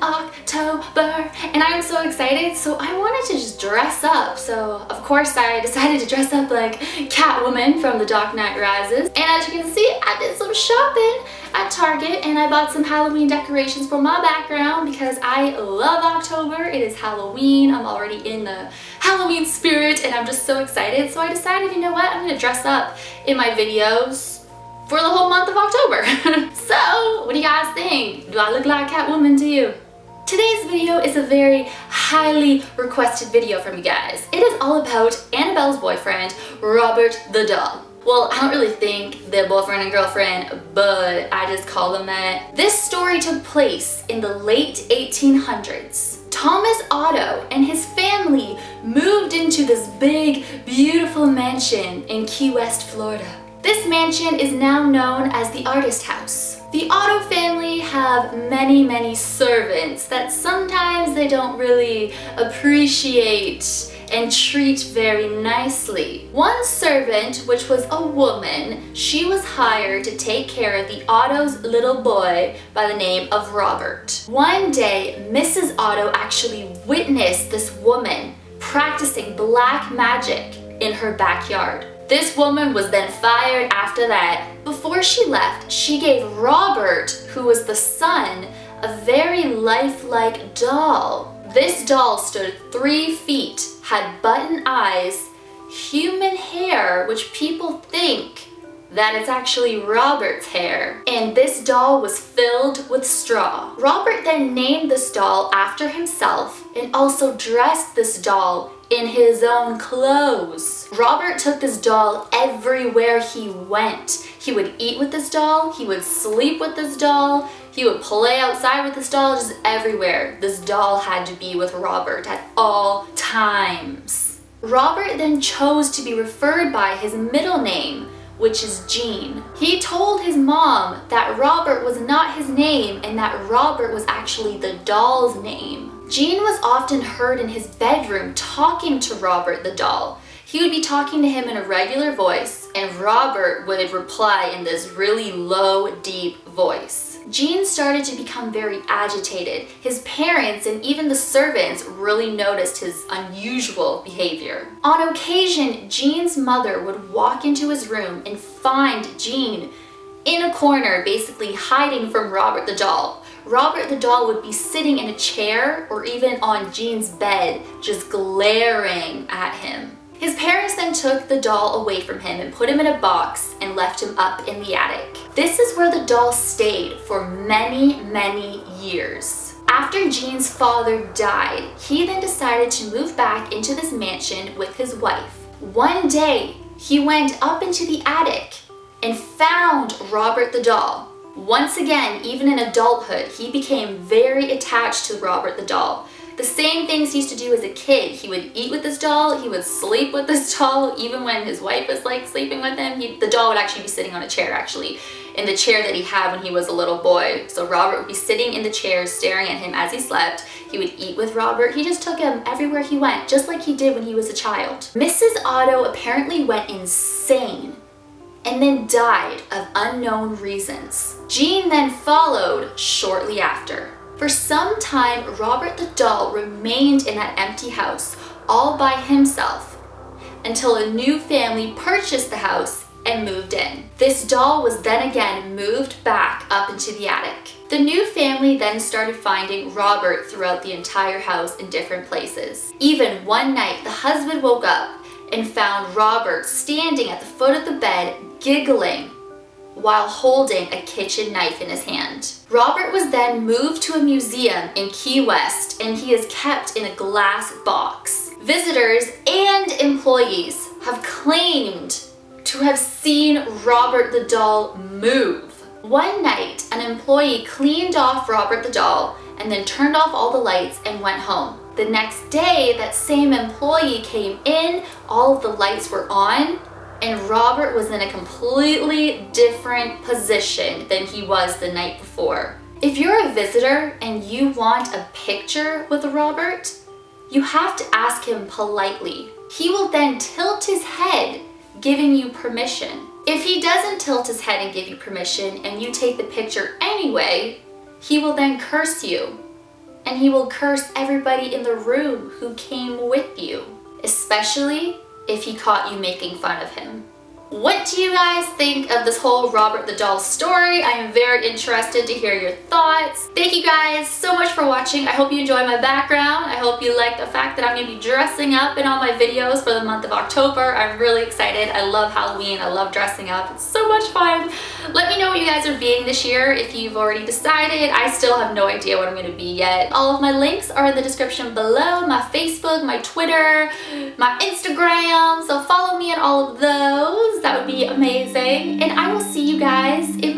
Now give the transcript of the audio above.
October, and I'm so excited, so I wanted to just dress up. So of course I decided to dress up like Catwoman from The Dark Knight Rises, and as you can see, I did some shopping at Target and I bought some Halloween decorations for my background because I love October. It is Halloween. I'm already in the Halloween spirit and I'm just so excited, so I decided, you know what, I'm gonna dress up in my videos for the whole month of October. So, what do you guys think? Do I look like Catwoman to you? Today's video is a very highly requested video from you guys. It is all about Annabelle's boyfriend, Robert the Doll. Well, I don't really think they're boyfriend and girlfriend, but I just call them that. This story took place in the late 1800s. Thomas Otto and his family moved into this big, beautiful mansion in Key West, Florida. This mansion is now known as the Artist House. The Otto family have many servants that sometimes they don't really appreciate and treat very nicely. One servant, which was a woman, she was hired to take care of the Otto's little boy by the name of Robert. One day, Mrs. Otto actually witnessed this woman practicing black magic in her backyard. This woman was then fired after that. Before she left, she gave Robert, who was the son, a very lifelike doll. This doll stood 3 feet, had button eyes, human hair, which people think that it's actually Robert's hair, and this doll was filled with straw. Robert then named this doll after himself and also dressed this doll in his own clothes. Robert took this doll everywhere he went. He would eat with this doll, he would sleep with this doll, he would play outside with this doll, just everywhere. This doll had to be with Robert at all times. Robert then chose to be referred by his middle name, which is Jean. He told his mom that Robert was not his name and that Robert was actually the doll's name. Jean was often heard in his bedroom talking to Robert the doll. He would be talking to him in a regular voice and Robert would reply in this really low, deep voice. Jean started to become very agitated. His parents and even the servants really noticed his unusual behavior. On occasion, Jean's mother would walk into his room and find Jean in a corner, basically hiding from Robert the doll. Robert the doll would be sitting in a chair or even on Jean's bed, just glaring at him. His parents then took the doll away from him and put him in a box and left him up in the attic. This is where the doll stayed for many years. After Jean's father died, he then decided to move back into this mansion with his wife. One day, he went up into the attic and found Robert the doll. Once again, even in adulthood, he became very attached to Robert the doll. The same things he used to do as a kid. He would eat with this doll, he would sleep with this doll, even when his wife was like sleeping with him, the doll would actually be sitting on a chair actually, in the chair that he had when he was a little boy. So Robert would be sitting in the chair staring at him as he slept. He would eat with Robert. He just took him everywhere he went, just like he did when he was a child. Mrs. Otto apparently went insane and then died of unknown reasons. Jean then followed shortly after. For some time, Robert the doll remained in that empty house all by himself until a new family purchased the house and moved in. This doll was then again moved back up into the attic. The new family then started finding Robert throughout the entire house in different places. Even one night, the husband woke up and found Robert standing at the foot of the bed, giggling while holding a kitchen knife in his hand. Robert was then moved to a museum in Key West and he is kept in a glass box. Visitors and employees have claimed to have seen Robert the doll move. One night, an employee cleaned off Robert the doll and then turned off all the lights and went home. The next day, that same employee came in, all of the lights were on, and Robert was in a completely different position than he was the night before. If you're a visitor and you want a picture with Robert, you have to ask him politely. He will then tilt his head, giving you permission. If he doesn't tilt his head and give you permission and you take the picture anyway, he will then curse you and he will curse everybody in the room who came with you, especially if he caught you making fun of him. What do you guys think of this whole Robert the Doll story? I am very interested to hear your thoughts. Thank you guys so much for watching. I hope you enjoy my background. I hope you like the fact that I'm going to be dressing up in all my videos for the month of October. I'm really excited. I love Halloween. I love dressing up. It's so much fun. Let me know what you guys are being this year if you've already decided. I still have no idea what I'm going to be yet. All of my links are in the description below. My Facebook, my Twitter, my Instagram. So follow me on all of those. That would be amazing. And I will see you guys in